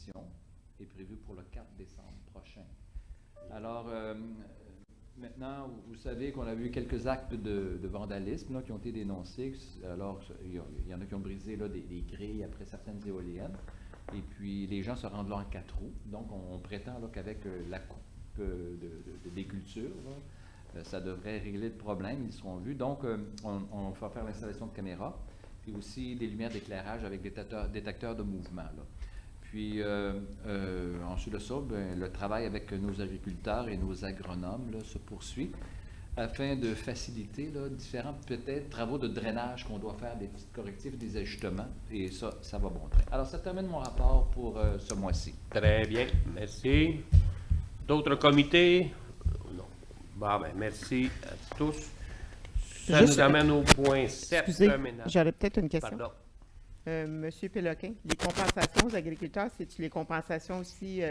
session est prévue pour le 4 décembre prochain. Alors, maintenant, vous savez qu'on a eu quelques actes de vandalisme là, qui ont été dénoncés. Alors, il y en a qui ont brisé là, des grilles après certaines éoliennes. Et puis, les gens se rendent là en 4 roues. Donc, on prétend là, qu'avec la coupe des cultures, là, ça devrait régler le problème. Ils seront vus. Donc, on va faire l'installation de caméras. Puis aussi des lumières d'éclairage avec détecteurs de mouvement. Là. Puis, ensuite de ça, le travail avec nos agriculteurs et nos agronomes là, se poursuit afin de faciliter là, différents peut-être travaux de drainage qu'on doit faire, des petits correctifs, des ajustements, et ça va bon train. Alors, ça termine mon rapport pour ce mois-ci. Très bien, merci. D'autres comités? Non. Bon, merci à tous. Ça nous amène au point 7. Excusez, j'aurais peut-être une question. Pardon. Monsieur Péloquin, les compensations aux agriculteurs, c'est-tu les compensations aussi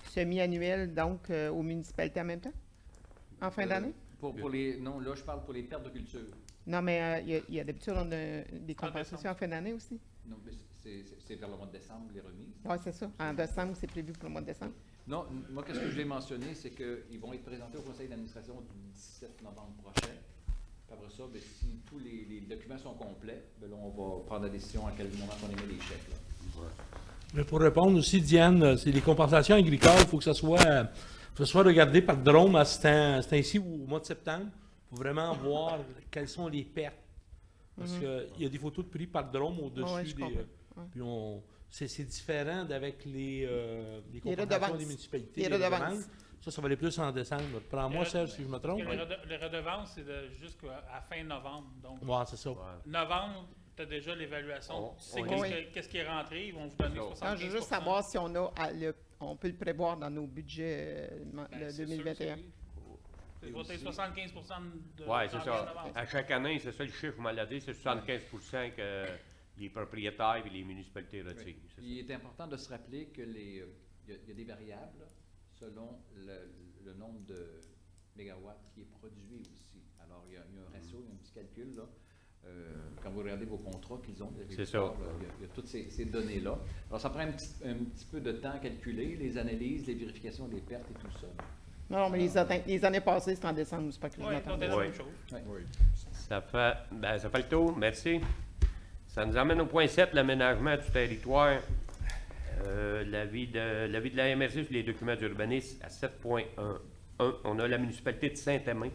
semi-annuelles, donc aux municipalités en même temps, en fin d'année? Non, là, je parle pour les pertes de culture. Non, mais il y a d'habitude des compensations en fin d'année aussi? Non, mais c'est vers le mois de décembre, les remises. Oui, c'est ça. En décembre, c'est prévu pour le mois de décembre. Non, moi, qu'est-ce que je vais mentionner, c'est qu'ils vont être présentés au conseil d'administration du 17 novembre prochain. Après ça, si tous les documents sont complets, là, on va prendre la décision à quel moment on émet les chèques. Là. Ouais. Mais pour répondre aussi, Diane, c'est les compensations agricoles, il faut que ça soit regardé par drone à ce temps-ci ou au mois de septembre pour vraiment voir quelles sont les pertes. Parce qu'il y a des photos de prix par drone au-dessus des... Puis c'est différent d'avec les compensations des municipalités. Les redevances. Ça va aller plus en décembre. Prends-moi, Serge, si je me trompe. Les redevances, c'est jusqu'à fin novembre. Donc, c'est ça. Novembre, tu as déjà l'évaluation. Tu sais qu'est-ce qui est rentré. Ils vont vous donner 75%. Je veux juste savoir si on peut le prévoir dans nos budgets de 2021. C'est 75% de... Oui, c'est ça. À chaque année, c'est ça le chiffre, vous m'avez dit, c'est 75% que les propriétaires et les municipalités retirent. Il est important de se rappeler que il y a des variables selon le nombre de mégawatts qui est produit aussi. Alors, il y a un ratio, il y a un petit calcul, là. Quand vous regardez vos contrats qu'ils ont, c'est ça. Il y a toutes ces données-là. Alors, ça prend un petit peu de temps à calculer, les analyses, les vérifications des pertes et tout ça. Non, mais les années passées, c'était en décembre, c'est pas que je m'attendais. Oui, c'est la même chose. Ça fait le tour, merci. Ça nous amène au point 7, l'aménagement du territoire. L'avis de la MRC sur les documents d'urbanisme à 7.1. On a la municipalité de Saint-Aimé.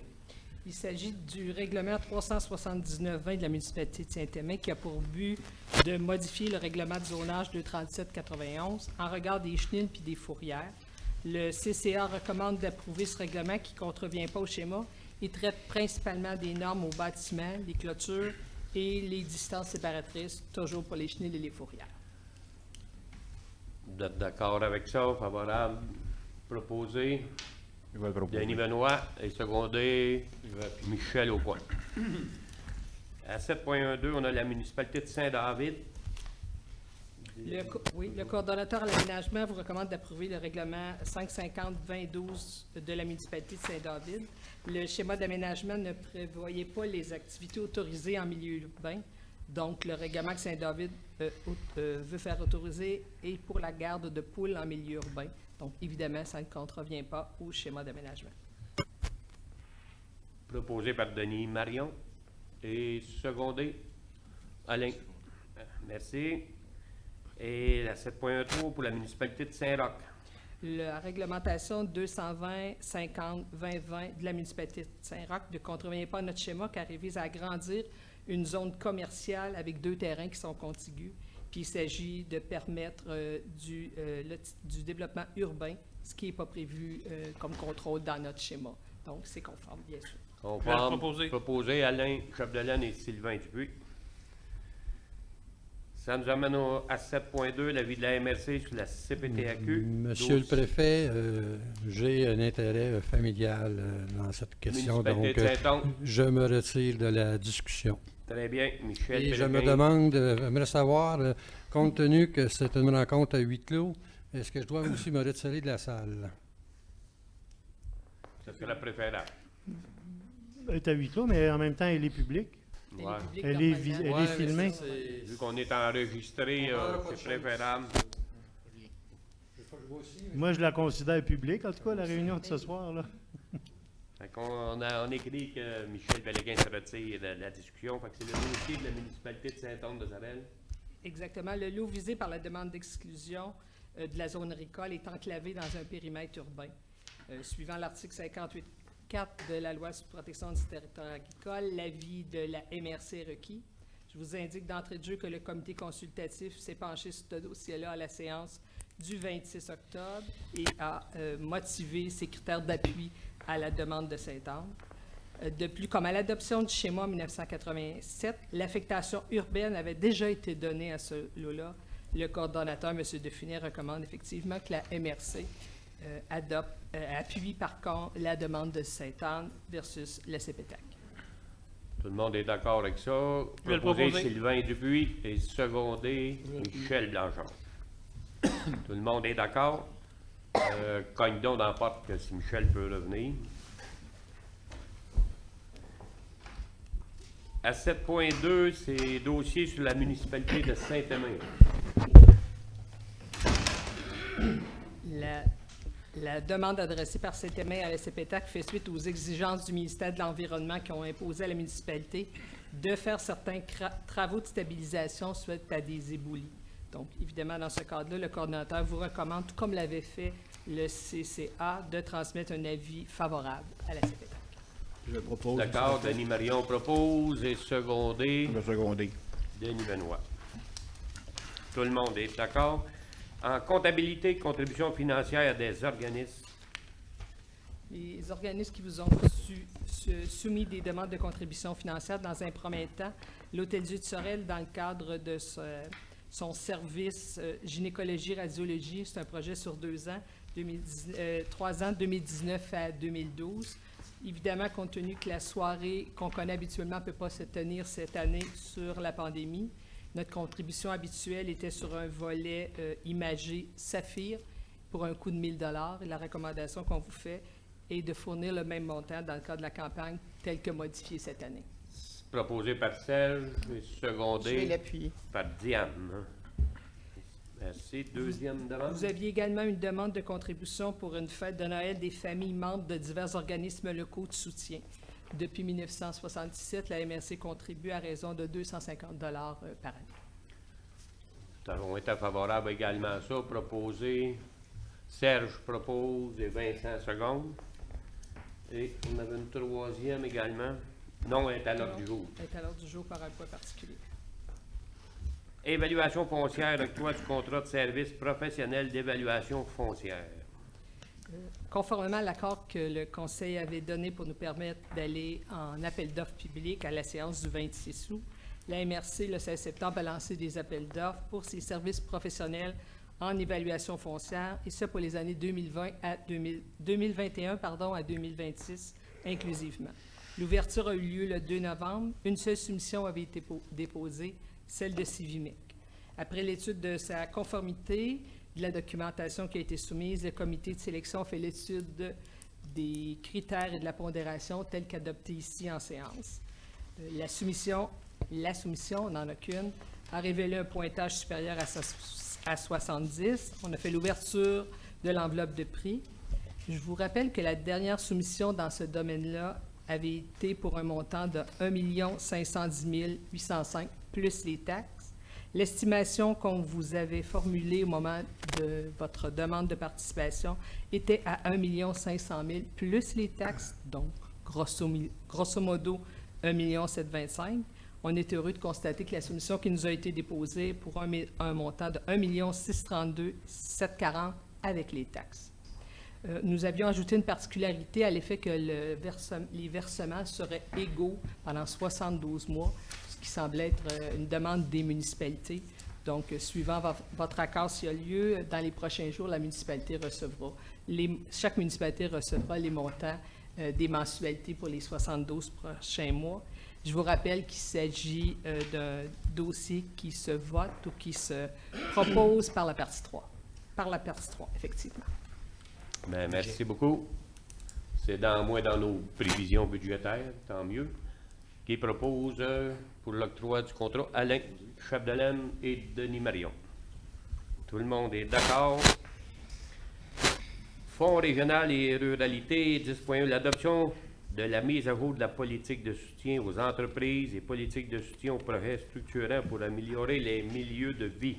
Il s'agit du règlement 379-20 de la municipalité de Saint-Aimé qui a pour but de modifier le règlement de zonage 237-91 en regard des chenilles puis des fourrières. Le CCA recommande d'approuver ce règlement qui ne contrevient pas au schéma et traite principalement des normes aux bâtiments, les clôtures et les distances séparatrices, toujours pour les chenilles et les fourrières. Vous êtes d'accord avec ça? Favorable? Proposé? Denis Benoît et secondé Michel Aucoin. À 7.12, on a la municipalité de Saint-David. Le coordonnateur à l'aménagement vous recommande d'approuver le règlement 550-2012 de la municipalité de Saint-David. Le schéma d'aménagement ne prévoyait pas les activités autorisées en milieu urbain. Donc, le règlement que Saint-David veut faire autoriser est pour la garde de poules en milieu urbain. Donc, évidemment, ça ne contrevient pas au schéma d'aménagement. Proposé par Denis Marion et secondé Alain. Merci. Et la 7.3 pour la municipalité de Saint-Roch. La réglementation 220-50-2020 de la municipalité de Saint-Roch ne contrevient pas à notre schéma car il vise à agrandir une zone commerciale avec 2 terrains qui sont contigus. Puis il s'agit de permettre du développement urbain, ce qui n'est pas prévu comme contrôle dans notre schéma. Donc, c'est conforme, bien sûr. Conforme. Proposé Alain Chapdelaine et Sylvain Dupuis. Ça nous amène à 7.2, l'avis de la MRC sur la CPTAQ. Monsieur le préfet, j'ai un intérêt familial dans cette question, donc je me retire de la discussion. Très bien, Michel. Et je me demande, j'aimerais savoir, compte tenu que c'est une rencontre à huis clos, est-ce que je dois aussi me retirer de la salle? Ça serait préférable. Elle est à huis clos, mais en même temps, elle est publique. Ouais. Elle est filmée. Vu qu'on est enregistré, c'est préférable. Moi, je la considère publique, en tout cas, la réunion de ce soir, là. Fait on écrit que Michel Péloquin se retire de la discussion. Fait que c'est le dossier de la municipalité de Saint-Anne-de-Zabel. Exactement. Le lot visé par la demande d'exclusion de la zone agricole est enclavé dans un périmètre urbain. Suivant l'article 58.4 de la loi sur la protection du territoire agricole, l'avis de la MRC est requis. Je vous indique d'entrée de jeu que le comité consultatif s'est penché sur ce dossier-là à la séance du 26 octobre et a motivé ses critères d'appui à la demande de Saint-Anne. De plus, comme à l'adoption du schéma en 1987, l'affectation urbaine avait déjà été donnée à ce lot-là. Le coordonnateur, M. Defunet, recommande effectivement que la MRC appuie par contre la demande de Saint-Anne versus le CPTAC. Tout le monde est d'accord avec ça. Je vais le Proposé proposer. Sylvain Dupuis et secondé Michel Blanchard. Tout le monde est d'accord? Cogne donc dans la porte que si Michel peut revenir. À 7.2, c'est dossier sur la municipalité de Saint-Aimé. La demande adressée par Saint-Aimé à la CPTAC fait suite aux exigences du ministère de l'Environnement qui ont imposé à la municipalité de faire certains travaux de stabilisation suite à des éboulis. Donc, évidemment, dans ce cadre-là, le coordonnateur vous recommande, tout comme l'avait fait le CCA, de transmettre un avis favorable à la CPTAC. Je propose. D'accord, Denis Marion propose et secondé Je vais seconder. Denis Benoît. Tout le monde est d'accord? En comptabilité, contribution financière des organismes. Les organismes qui vous ont soumis des demandes de contribution financière, dans un premier temps, l'Hôtel-Dieu de Sorel, dans le cadre de son service gynécologie, radiologie, c'est un projet sur 2 ans, 3 ans, 2019 à 2012. Évidemment, compte tenu que la soirée qu'on connaît habituellement ne peut pas se tenir cette année sur la pandémie, notre contribution habituelle était sur un volet imagé Saphir pour un coût de 1 000 $. Et la recommandation qu'on vous fait est de fournir le même montant dans le cadre de la campagne tel que modifié cette année. Proposé par Serge et Je vais secondé l'appuyer. par Diane. Merci. Deuxième demande. Vous aviez également une demande de contribution pour une fête de Noël des familles membres de divers organismes locaux de soutien. Depuis 1977, la MRC contribue à raison de 250 $ par année. Nous avons été favorables également à ça. Proposé. Serge propose et Vincent seconde. Et on avait une troisième également. Non, elle est à l'ordre du jour. Elle est à l'ordre du jour par un point particulier. Évaluation foncière, octroi du contrat de service professionnel d'évaluation foncière. Conformément à l'accord que le Conseil avait donné pour nous permettre d'aller en appel d'offres public à la séance du 26 août, la MRC, le 16 septembre, a lancé des appels d'offres pour ses services professionnels en évaluation foncière, et ce pour les années 2021 à 2026 inclusivement. L'ouverture a eu lieu le 2 novembre. Une seule soumission avait été déposée, celle de Civimec. Après l'étude de sa conformité, de la documentation qui a été soumise, le comité de sélection fait l'étude des critères et de la pondération tels qu'adoptés ici en séance. La soumission, on n'en a qu'une, a révélé un pointage supérieur à 70. On a fait l'ouverture de l'enveloppe de prix. Je vous rappelle que la dernière soumission dans ce domaine-là avait été pour un montant de 1 510 805 plus les taxes. L'estimation qu'on vous avait formulée au moment de votre demande de participation était à 1 500 000 plus les taxes, donc grosso modo 1 725 000. On est heureux de constater que la soumission qui nous a été déposée pour un montant de 1 632 740 avec les taxes. Nous avions ajouté une particularité à l'effet que les versements seraient égaux pendant 72 mois, ce qui semble être une demande des municipalités. Donc, suivant votre accord s'il y a lieu, dans les prochains jours, chaque municipalité recevra les montants des mensualités pour les 72 prochains mois. Je vous rappelle qu'il s'agit d'un dossier qui se vote ou qui se propose par la partie 3. Par la partie 3, effectivement. Bien, merci beaucoup. C'est dans nos prévisions budgétaires, tant mieux. Qui propose pour l'octroi du contrat Alain Chapdelaine et Denis Marion. Tout le monde est d'accord. Fonds régional et ruralité, 10.1, l'adoption de la mise à jour de la politique de soutien aux entreprises et politique de soutien aux projets structurants pour améliorer les milieux de vie.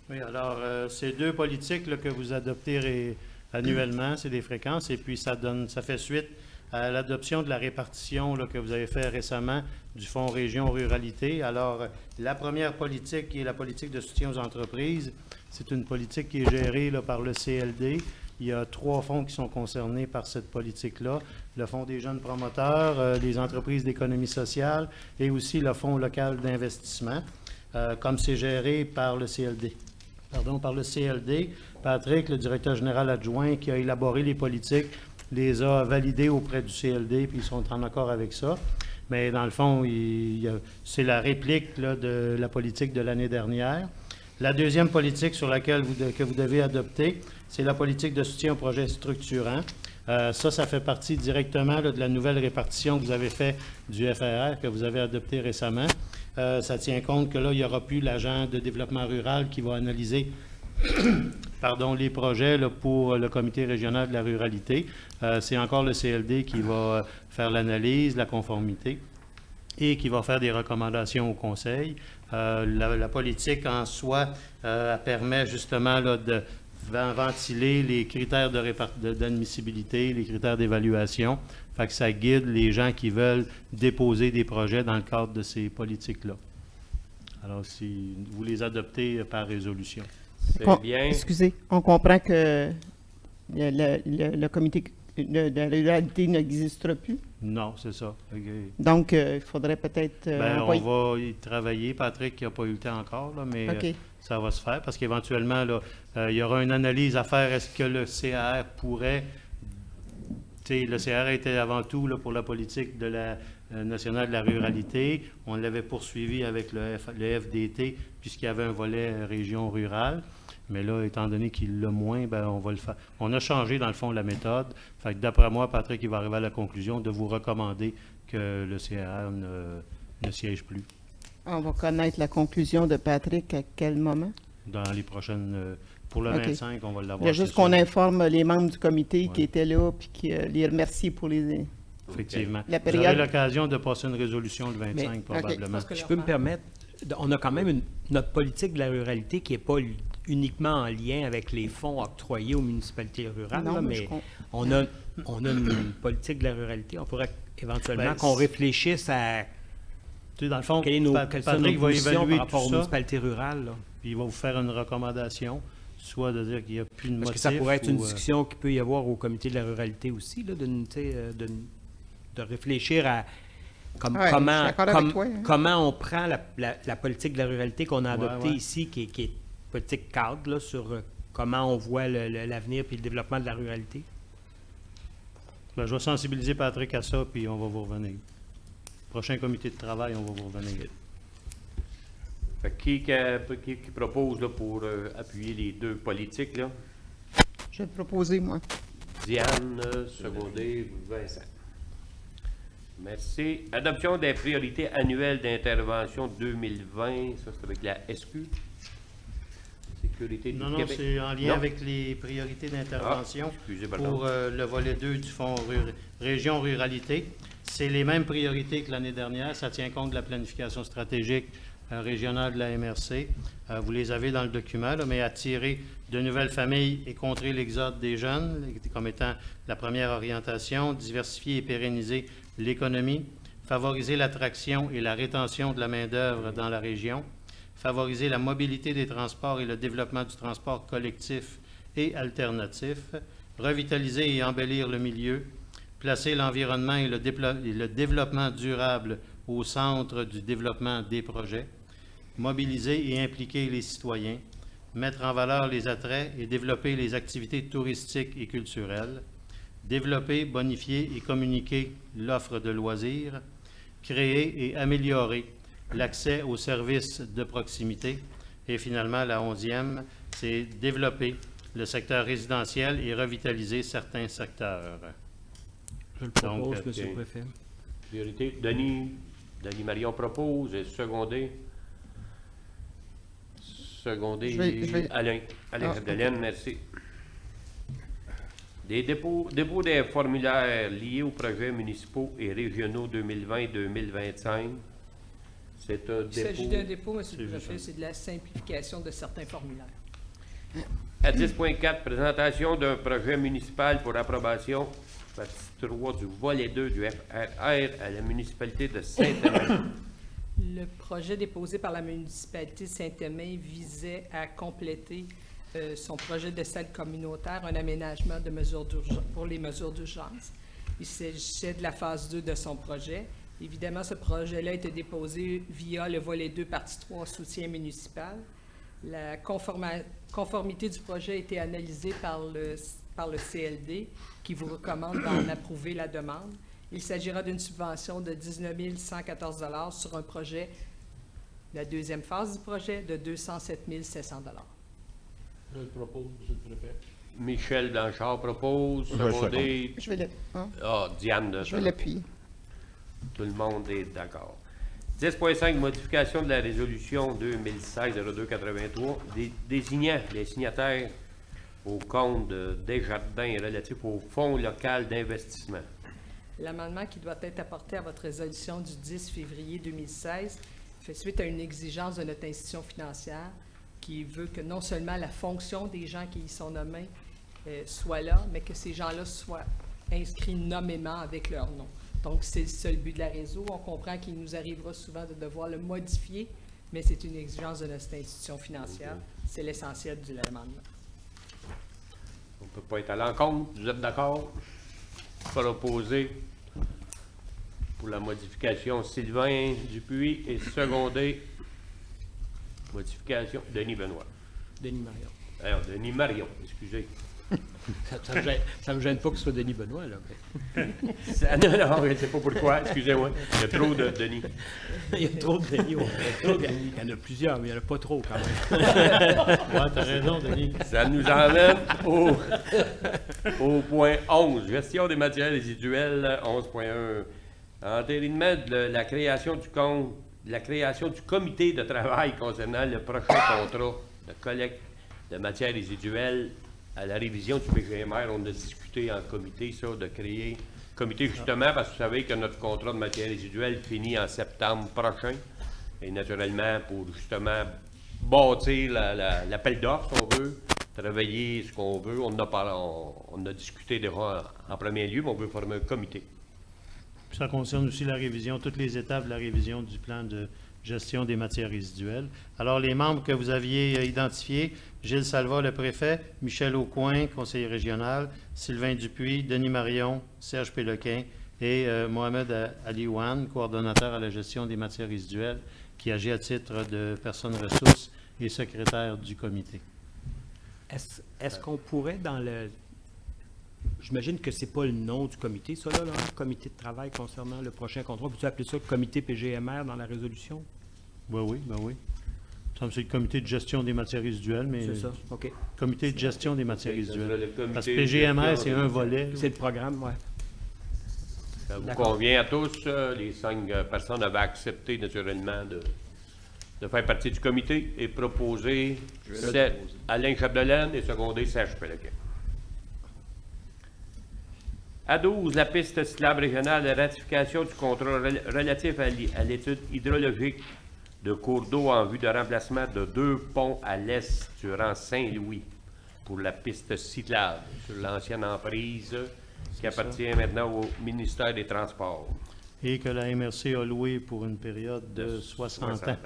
Oui, alors, ces deux politiques là, que vous adoptez annuellement, c'est des fréquences, et puis ça fait suite à l'adoption de la répartition là, que vous avez fait récemment du Fonds Région Ruralité. Alors, la première politique, qui est la politique de soutien aux entreprises, c'est une politique qui est gérée là, par le CLD. Il y a 3 fonds qui sont concernés par cette politique-là. Le Fonds des jeunes promoteurs, les entreprises d'économie sociale et aussi le Fonds local d'investissement, comme c'est géré par le CLD. Par le CLD, Patrick, le directeur général adjoint qui a élaboré les politiques, les a validées auprès du CLD, puis ils sont en accord avec ça. Mais dans le fond, c'est la réplique là, de la politique de l'année dernière. La deuxième politique sur laquelle que vous devez adopter, c'est la politique de soutien aux projets structurants. Ça fait partie directement là, de la nouvelle répartition que vous avez fait du FRR, que vous avez adopté récemment. Ça tient compte que là, il n'y aura plus l'agent de développement rural qui va analyser les projets là, pour le comité régional de la ruralité. C'est encore le CLD qui va faire l'analyse, la conformité et qui va faire des recommandations au conseil. La politique en soi permet justement là, de ventiler les critères d'admissibilité, les critères d'évaluation. Fait que ça guide les gens qui veulent déposer des projets dans le cadre de ces politiques-là. Alors, si vous les adoptez par résolution. C'est bien. Excusez, on comprend que le comité de la ruralité n'existera plus. Non, c'est ça. Okay. Donc, il faudrait peut-être... on va y travailler. Patrick n'a pas eu le temps encore, là, mais ça va se faire parce qu'éventuellement, là, il y aura une analyse à faire. Est-ce que le CAR pourrait... Le CAR était avant tout là, pour la politique de la nationale de la ruralité. On l'avait poursuivi avec le FDT puisqu'il y avait un volet région rurale. Mais là, étant donné qu'il l'a moins, ben, on va le faire. On a changé, dans le fond, la méthode. Fait que d'après moi, Patrick, il va arriver à la conclusion de vous recommander que le CAR ne siège plus. On va connaître la conclusion de Patrick à quel moment? Dans les prochaines... pour le 25, on va l'avoir. Il y a juste qu'on informe les membres du comité qui étaient là puis qui les remercie pour les... Effectivement. La période... Vous aurez l'occasion de passer une résolution le 25, probablement. Je peux me permettre, on a quand même notre politique de la ruralité qui n'est pas uniquement en lien avec les fonds octroyés aux municipalités rurales, non, là, mais on a une politique de la ruralité. On pourrait éventuellement qu'on réfléchisse à dans le fond, quelles sont nos positions par rapport aux municipalités rurales. Là. Puis il va vous faire une recommandation, soit de dire qu'il n'y a plus de motif. Parce que ça pourrait être une discussion qu'il peut y avoir au comité de la ruralité aussi, là, de réfléchir à comment on prend la politique de la ruralité qu'on a adoptée ici, qui est politique cadre là, sur comment on voit l'avenir et le développement de la ruralité. Ben, je vais sensibiliser Patrick à ça, puis on va vous revenir. Prochain comité de travail, on va vous revenir. Fait qui propose là, pour appuyer les deux politiques? Là? Je vais te proposer, moi. Diane, secondé, Vincent. Merci. Adoption des priorités annuelles d'intervention 2020, ça c'est avec la SQ. Sécurité du Québec. Non, c'est en lien avec les priorités d'intervention pour le volet 2 du Fonds Région Ruralité. C'est les mêmes priorités que l'année dernière. Ça tient compte de la planification stratégique régionale de la MRC. Vous les avez dans le document, là, mais attirer de nouvelles familles et contrer l'exode des jeunes comme étant la première orientation, diversifier et pérenniser l'économie, favoriser l'attraction et la rétention de la main-d'œuvre dans la région, favoriser la mobilité des transports et le développement du transport collectif et alternatif, revitaliser et embellir le milieu, placer l'environnement et le développement durable au centre du développement des projets, mobiliser et impliquer les citoyens, mettre en valeur les attraits et développer les activités touristiques et culturelles, développer, bonifier et communiquer l'offre de loisirs, créer et améliorer l'accès aux services de proximité. Et finalement, la 11e, c'est développer le secteur résidentiel et revitaliser certains secteurs. Je le propose, M. le Préfet. Priorité. Denis Marion propose et secondé. Je vais... Alain Abdelaine, merci. Des dépôts des formulaires liés aux projets municipaux et régionaux 2020-2025. C'est un Il s'agit dépôt. d'un dépôt, M. le Préfet, c'est de la simplification de certains formulaires. À 10.4, présentation d'un projet municipal pour approbation, partie 3 du volet 2 du FRR à la municipalité de Saint-Aimé. Le projet déposé par la municipalité de Saint-Aimé visait à compléter son projet de salle communautaire, un aménagement de mesures pour les mesures d'urgence. Il s'agissait de la phase 2 de son projet. Évidemment, ce projet-là a été déposé via le volet 2, partie 3, soutien municipal. La conformité du projet a été analysée par le CLD, qui vous recommande d'en approuver la demande. Il s'agira d'une subvention de 19 114 $ sur un projet, la deuxième phase du projet, de 207 700 $. Je le propose, M. le Préfet. Michel Blanchard propose, secondé. Je vais Diane de je vais l'appuyer. Tout le monde est d'accord. 10.5, modification de la résolution 2016-0283 désignant les signataires au compte de Desjardins relatif au Fonds local d'investissement. L'amendement qui doit être apporté à votre résolution du 10 février 2016 fait suite à une exigence de notre institution financière qui veut que non seulement la fonction des gens qui y sont nommés soit là, mais que ces gens-là soient inscrits nommément avec leur nom. Donc, c'est le seul but de la réseau. On comprend qu'il nous arrivera souvent de devoir le modifier, mais c'est une exigence de notre institution financière. C'est l'essentiel de l'amendement. On ne peut pas être à l'encontre. Vous êtes d'accord? Proposé pour la modification Sylvain Dupuis et secondé modification Denis Benoît. Denis Marion. Alors, Denis Marion, excusez. Ça me gêne pas que ce soit Denis Benoît, là. Non, je ne sais pas pourquoi, excusez-moi. Il y a trop de Denis. Il y a trop de Denis. Il y en a plusieurs, mais il n'y en a pas trop quand même. Ouais, t'as raison, Denis. Ça nous emmène au point 11, gestion des matières résiduelles, 11.1. Entérinement de la création du comité de travail concernant le prochain contrat de collecte de matières résiduelles à la révision du PGMR. On a discuté en comité, ça, de créer comité justement parce que vous savez que notre contrat de matières résiduelles finit en septembre prochain. Et naturellement, pour justement bâtir l'appel d'offres, si on veut, travailler ce qu'on veut, on a discuté déjà en premier lieu, mais on veut former un comité. Puis ça concerne aussi la révision, toutes les étapes de la révision du plan de gestion des matières résiduelles. Alors, les membres que vous aviez identifiés, Gilles Salva, le préfet, Michel Aucoin, conseiller régional, Sylvain Dupuis, Denis Marion, Serge Péloquin et Mohamed Aliouane, coordonnateur à la gestion des matières résiduelles, qui agit à titre de personne ressource et secrétaire du comité. Est-ce qu'on pourrait, dans le... J'imagine que c'est pas le nom du comité, ça, là, comité de travail concernant le prochain contrat. Peux-tu appeler ça comité PGMR dans la résolution? Oui. Ça me semble que c'est le comité de gestion des matières résiduelles, mais... C'est ça, OK. Comité de gestion des matières résiduelles. Le Parce que PGMR, c'est un volet. C'est le programme, oui. Ça vous convient à tous. Les 5 personnes avaient accepté naturellement de faire partie du comité et proposer Alain Chapdelaine et seconder Serge Péloquin. À 12, la piste cyclable régionale de ratification du contrat relatif à l'étude hydrologique de cours d'eau en vue de remplacement de 2 ponts à l'est du rang Saint-Louis pour la piste cyclable sur l'ancienne emprise qui appartient maintenant au ministère des Transports. Et que la MRC a loué pour une période de 60 ans.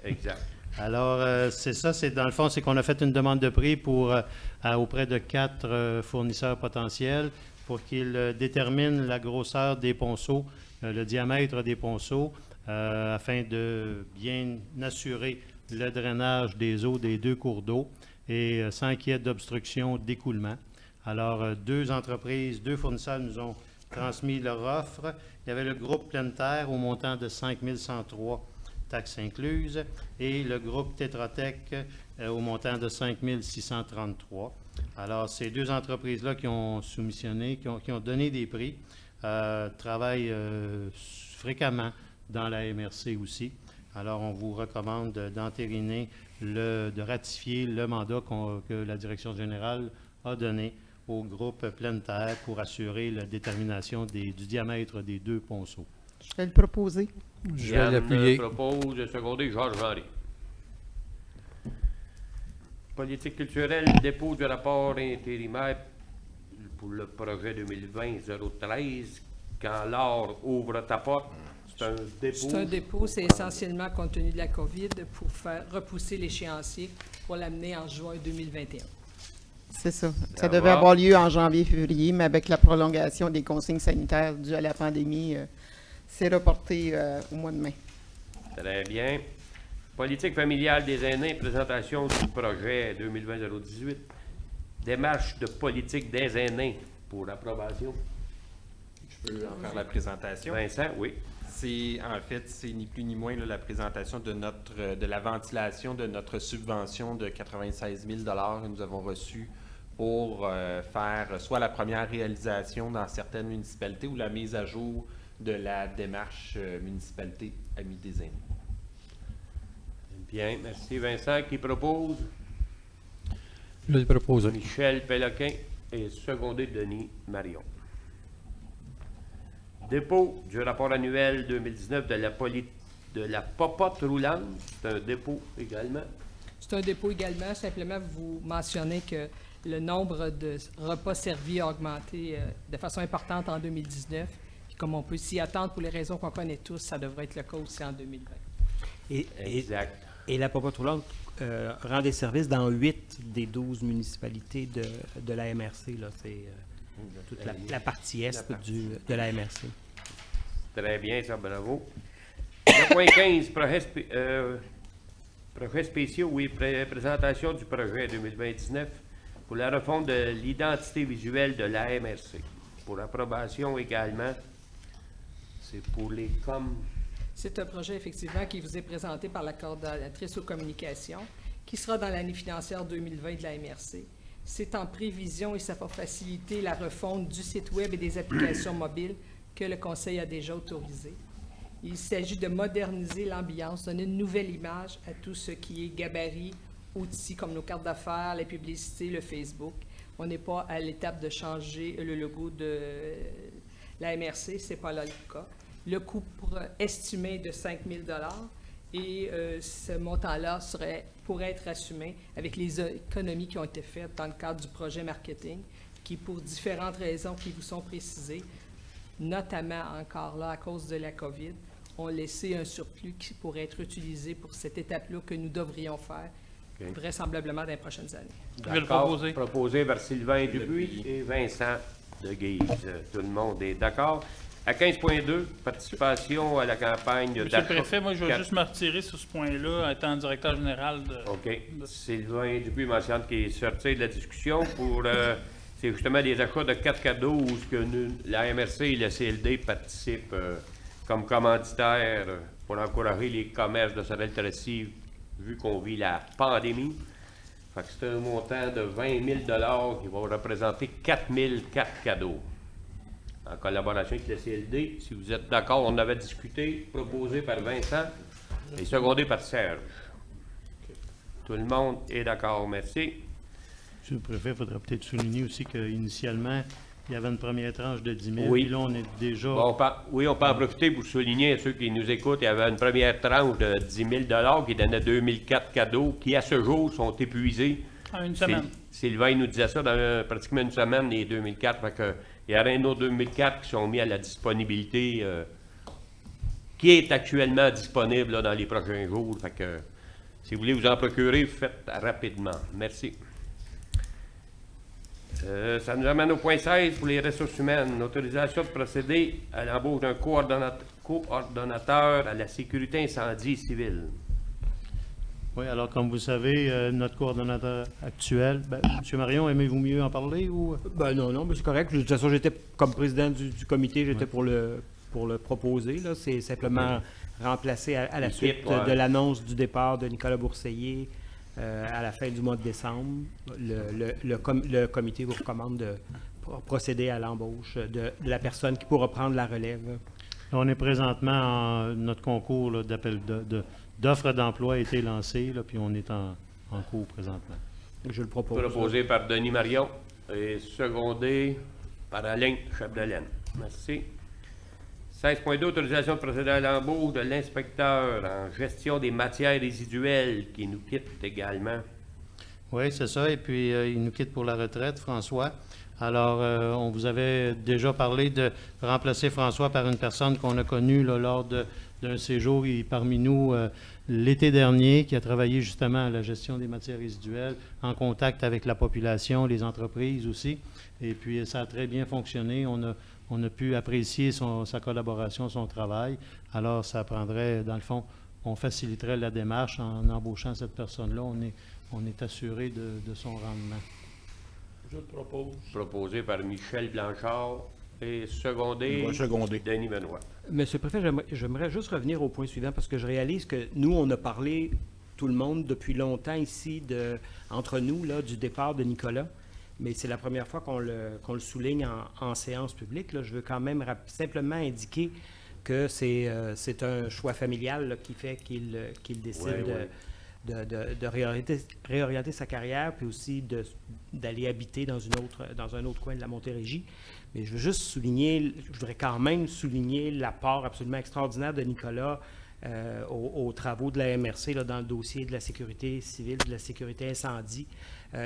Exact. Alors, c'est ça, dans le fond, c'est qu'on a fait une demande de prix auprès de 4 fournisseurs potentiels pour qu'ils déterminent la grosseur des ponceaux, le diamètre des ponceaux, afin de bien assurer le drainage des eaux des 2 cours d'eau et sans qu'il y ait d'obstruction d'écoulement. Alors, 2 entreprises, 2 fournisseurs nous ont transmis leur offre. Il y avait le groupe Pleine Terre au montant de 5 103 taxes incluses, et le groupe Tétratec au montant de 5 633. Alors, ces 2 entreprises-là qui ont soumissionné, qui ont donné des prix, travaillent fréquemment dans la MRC aussi. Alors, on vous recommande d'entériner, de ratifier le mandat que la Direction générale a donné au groupe Pleine Terre pour assurer la détermination du diamètre des 2 ponceaux. Je vais le proposer. Je vais l'appuyer. Propose, secondé, Georges Henry. Politique culturelle, dépôt du rapport intérimaire pour le projet 2020-013. Quand l'art ouvre ta porte, c'est un dépôt. C'est un dépôt, c'est essentiellement compte tenu de la COVID pour faire repousser l'échéancier pour l'amener en juin 2021. C'est ça. Ça D'avoir- devait avoir lieu en janvier-février, mais avec la prolongation des consignes sanitaires dues à la pandémie, c'est reporté au mois de mai. Très bien. Politique familiale des aînés, présentation du projet 2020-018. Démarche de politique des aînés pour approbation. Je peux en faire la présentation. Vincent, oui. C'est ni plus ni moins là, la présentation de la ventilation de notre subvention de 96 000 que nous avons reçue pour faire soit la première réalisation dans certaines municipalités ou la mise à jour de la démarche municipalité Amis des aînés. Bien, merci Vincent. Qui propose? Je le propose. Michel Péloquin et secondé Denis Marion. Dépôt du rapport annuel 2019 de la popote roulante. C'est un dépôt également. C'est un dépôt également. Simplement, vous mentionnez que le nombre de repas servis a augmenté de façon importante en 2019. Puis comme on peut s'y attendre pour les raisons qu'on connaît tous, ça devrait être le cas aussi en 2020. Exact. Et la popote roulante rend des services dans 8 des 12 municipalités de la MRC. Là. C'est toute la partie est de la MRC. Très bien, ça, bravo. Le point 15, projets spéciaux, oui, présentation du projet 2029 pour la refonte de l'identité visuelle de la MRC. Pour approbation également, c'est pour les C'est un projet, effectivement, qui vous est présenté par la coordonnatrice aux communications, qui sera dans l'année financière 2020 de la MRC. C'est en prévision et ça va faciliter la refonte du site Web et des applications mobiles que le Conseil a déjà autorisé. Il s'agit de moderniser l'ambiance, donner une nouvelle image à tout ce qui est gabarit, outils comme nos cartes d'affaires, la publicité, le Facebook. On n'est pas à l'étape de changer le logo de la MRC, ce n'est pas là le cas. Le coût estimé de 5 000 $ et ce montant-là pourrait être assumé avec les économies qui ont été faites dans le cadre du projet marketing, qui, pour différentes raisons qui vous sont précisées, notamment encore là à cause de la COVID, ont laissé un surplus qui pourrait être utilisé pour cette étape-là que nous devrions faire vraisemblablement dans les prochaines années. Je vais le D'accord. proposer. Proposé par Sylvain Dupuis et Vincent de Guise. Tout le monde est d'accord. À 15.2, participation à la campagne Monsieur le Préfet, moi, je vais juste me retirer sur ce point-là, étant directeur général de... OK. Sylvain Dupuis mentionne qu'il est sorti de la discussion pour... c'est justement des achats de 4 cadeaux où la MRC et le CLD participent comme commanditaires pour encourager les commerces de Sorel-Tracy vu qu'on vit la pandémie. Fait que c'est un montant de 20 000 $ qui va représenter 4 004 cadeaux. En collaboration avec le CLD, si vous êtes d'accord, on avait discuté, proposé par Vincent et secondé par Serge. Tout le monde est d'accord, merci. Monsieur le Préfet, il faudra peut-être souligner aussi qu'initialement, il y avait une première tranche de 10 000. Oui. Puis là, on est déjà... Bon, on peut en profiter pour souligner à ceux qui nous écoutent, il y avait une première tranche de 10 000 $ qui donnait 2004 cadeaux qui, à ce jour, sont épuisés. En une semaine. Sylvain nous disait ça dans pratiquement une semaine, les 2004. Fait que, il y aurait un autre 2004 qui sont mis à la disponibilité, qui est actuellement disponible là, dans les prochains jours. Fait que, si vous voulez vous en procurer, faites rapidement. Merci. Ça nous amène au point 16 pour les ressources humaines. Autorisation de procéder à l'embauche d'un coordonnateur à la sécurité incendie civile. Oui, alors comme vous savez, notre coordonnateur actuel, M. Marion, aimez-vous mieux en parler ou... Non, mais c'est correct. De toute façon, j'étais comme président du comité, j'étais pour le proposer. Là. C'est simplement remplacer à la suite de l'annonce du départ de Nicolas Bourseiller à la fin du mois de décembre. Le comité vous recommande de procéder à l'embauche de la personne qui pourra prendre la relève. On est présentement notre concours là, d'offres d'emploi a été lancé, là, puis on est en cours présentement. Je le propose. Proposé par Denis Marion, et secondé par Alain Chapdelaine. Merci. 16.2, autorisation de procéder à l'embauche de l'inspecteur en gestion des matières résiduelles qui nous quitte également. Oui, c'est ça. Et puis, il nous quitte pour la retraite, François. Alors, on vous avait déjà parlé de remplacer François par une personne qu'on a connue là, lors d'un séjour parmi nous l'été dernier, qui a travaillé justement à la gestion des matières résiduelles, en contact avec la population, les entreprises aussi. Et puis, ça a très bien fonctionné. On a pu apprécier sa collaboration, son travail. Alors, ça prendrait, dans le fond, on faciliterait la démarche en embauchant cette personne-là. On est assuré de son rendement. Je le propose. Proposé par Michel Blanchard et secondé Denis Benoît. Monsieur le Préfet, j'aimerais juste revenir au point suivant parce que je réalise que nous, on a parlé, tout le monde, depuis longtemps ici, entre nous, là, du départ de Nicolas. Mais c'est la première fois qu'on le souligne en séance publique. Là. Je veux quand même simplement indiquer que c'est un choix familial là, qui fait qu'il décide de réorienter sa carrière, puis aussi d'aller habiter dans un autre coin de la Montérégie. Mais je voudrais quand même souligner l'apport absolument extraordinaire de Nicolas aux travaux de la MRC là, dans le dossier de la sécurité civile, de la sécurité incendie.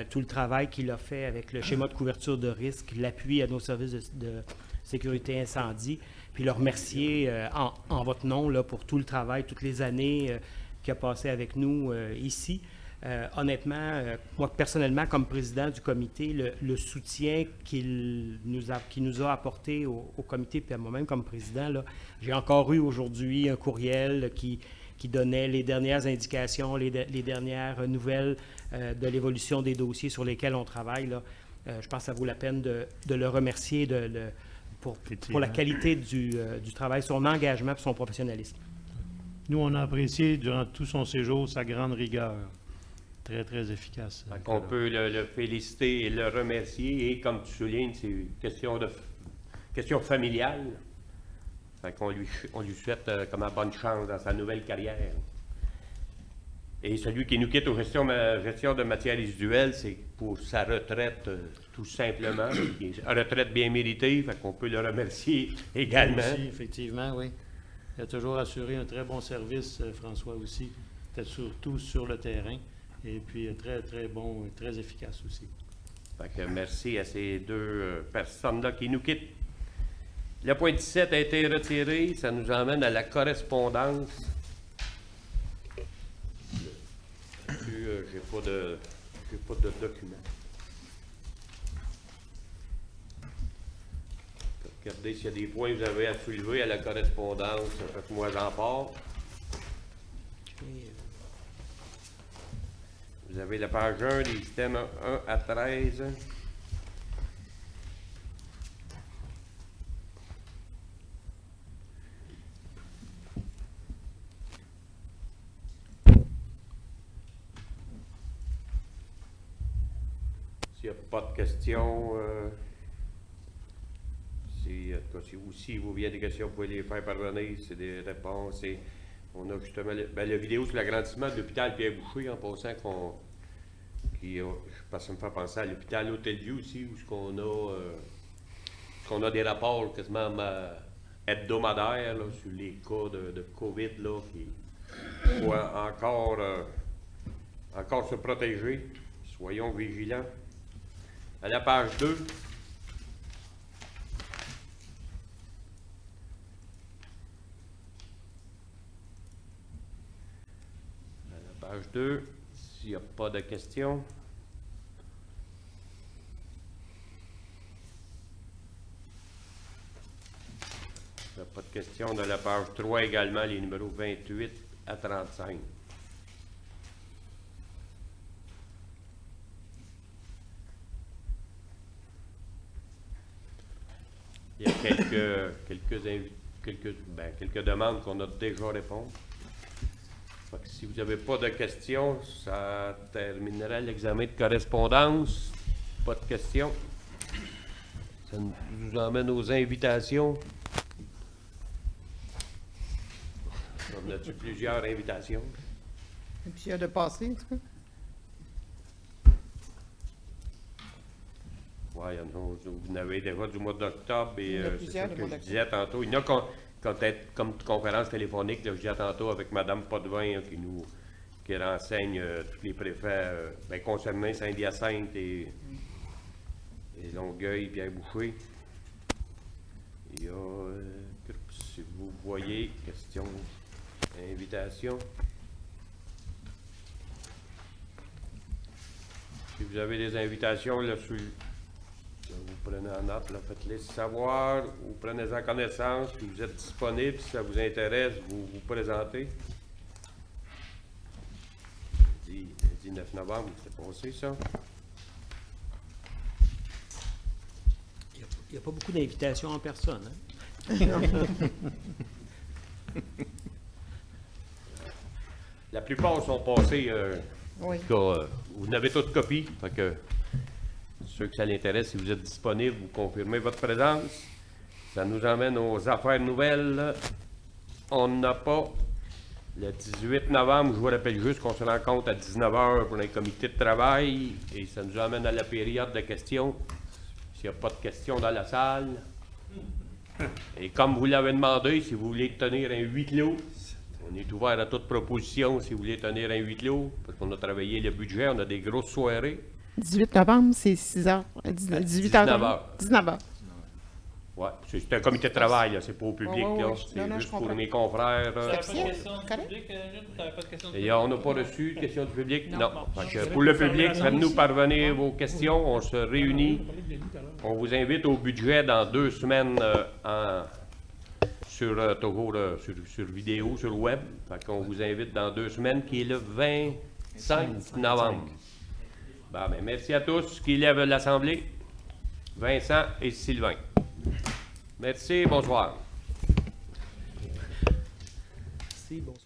Tout le travail qu'il a fait avec le schéma de couverture de risque, l'appui à nos services de sécurité incendie, puis le remercier en votre nom là, pour tout le travail, toutes les années qu'il a passé avec nous ici. Honnêtement, moi personnellement, comme président du comité, le soutien qu'il nous a apporté au comité, puis à moi-même comme président, là, j'ai encore eu aujourd'hui un courriel qui donnait les dernières indications, les dernières nouvelles de l'évolution des dossiers sur lesquels on travaille. Là. Je pense que ça vaut la peine de le remercier pour la qualité du travail, son engagement et son professionnalisme. Nous, on a apprécié durant tout son séjour sa grande rigueur. Très, très efficace. On peut le féliciter et le remercier. Et comme tu soulignes, c'est une question familiale. On lui souhaite comment bonne chance dans sa nouvelle carrière. Et celui qui nous quitte aux gestion de matières résiduelles, c'est pour sa retraite, tout simplement. Une retraite bien méritée, fait qu'on peut le remercier également. Aussi, effectivement, oui. Il a toujours assuré un très bon service, François aussi. C'était surtout sur le terrain. Et puis très, très bon, très efficace aussi. Fait que merci à ces deux personnes-là qui nous quittent. Le point 17 a été retiré. Ça nous emmène à la correspondance. J'ai pas de document. Regardez s'il y a des points que vous avez à soulever à la correspondance. Faites-moi en part. Vous avez la page 1, les systèmes 1 à 13. S'il n'y a pas de questions, si vous avez des questions, vous pouvez les faire parvenir. C'est des réponses. On a justement la vidéo sur l'agrandissement de l'hôpital Pierre-Boucher, en passant je pense que ça me fait penser à l'hôpital Hôtel-Dieu aussi, où qu'on a des rapports quasiment hebdomadaires là, sur les cas de COVID, là, qui faut encore se protéger. Soyons vigilants. À la page 2. Page 2, s'il n'y a pas de questions. S'il n'y a pas de questions, on a la page 3 également, les numéros 28 à 35. Il y a quelques demandes qu'on a déjà répondu. Si vous n'avez pas de questions, ça terminerait l'examen de correspondance. Pas de questions. Ça nous emmène aux invitations. On a-tu plusieurs invitations? Et puis il y a de passer, en tout cas. Oui, Ouais, vous en avez déjà du mois d'octobre et Il y en a c'est plusieurs ça du que mois je d'octobre. disais tantôt. Il y en a peut-être comme conférence téléphonique, là, je disais tantôt avec Mme Potvin qui renseigne tous les préfets concernant Saint-Hyacinthe et Longueuil, Pierre Boucher. Il y a, si vous voyez, question, invitation. Si vous avez des invitations, là, vous prenez en note, là, faites-les savoir, vous prenez-en connaissance, puis vous êtes disponible, si ça vous intéresse, vous vous présentez. Le 9 novembre, c'est passé, ça. Il n'y a pas beaucoup d'invitations en personne. Hein? La plupart sont passés. Oui. En tout cas, vous en avez toutes copies. Fait que ceux que ça l'intéresse, si vous êtes disponible, vous confirmez votre présence. Ça nous emmène aux affaires nouvelles. On n'a pas. Le 18 novembre, je vous rappelle juste qu'on se rencontre à 19h pour un comité de travail et ça nous amène à la période de questions. S'il n'y a pas de questions dans la salle. Et comme vous l'avez demandé, si vous voulez tenir un huis clos, on est ouvert à toute proposition si vous voulez tenir un huis clos, parce qu'on a travaillé le budget, on a des grosses soirées. 18 novembre, c'est 6h, 18h. 19h. Oui, c'est un comité de travail, là, c'est pas au public, Ouais, là, ouais, c'est non, non, juste je pour comprends. mes confrères. Tu n'avais pas de officiel, questions du correct? public, Jules? Tu n'avais pas de questions du Et public? on n'a pas reçu de questions du public? Non. Non. Bon. Fait que pour le public, faites-nous parvenir vos questions, on se réunit. On vous invite au budget dans 2 semaines sur vidéo, sur le web. Fait qu'on vous invite dans 2 semaines, qui est le 25 novembre. Bon, ben, merci à tous qui lèvent l'Assemblée. Vincent et Sylvain. Merci, bonsoir. Merci, bonsoir.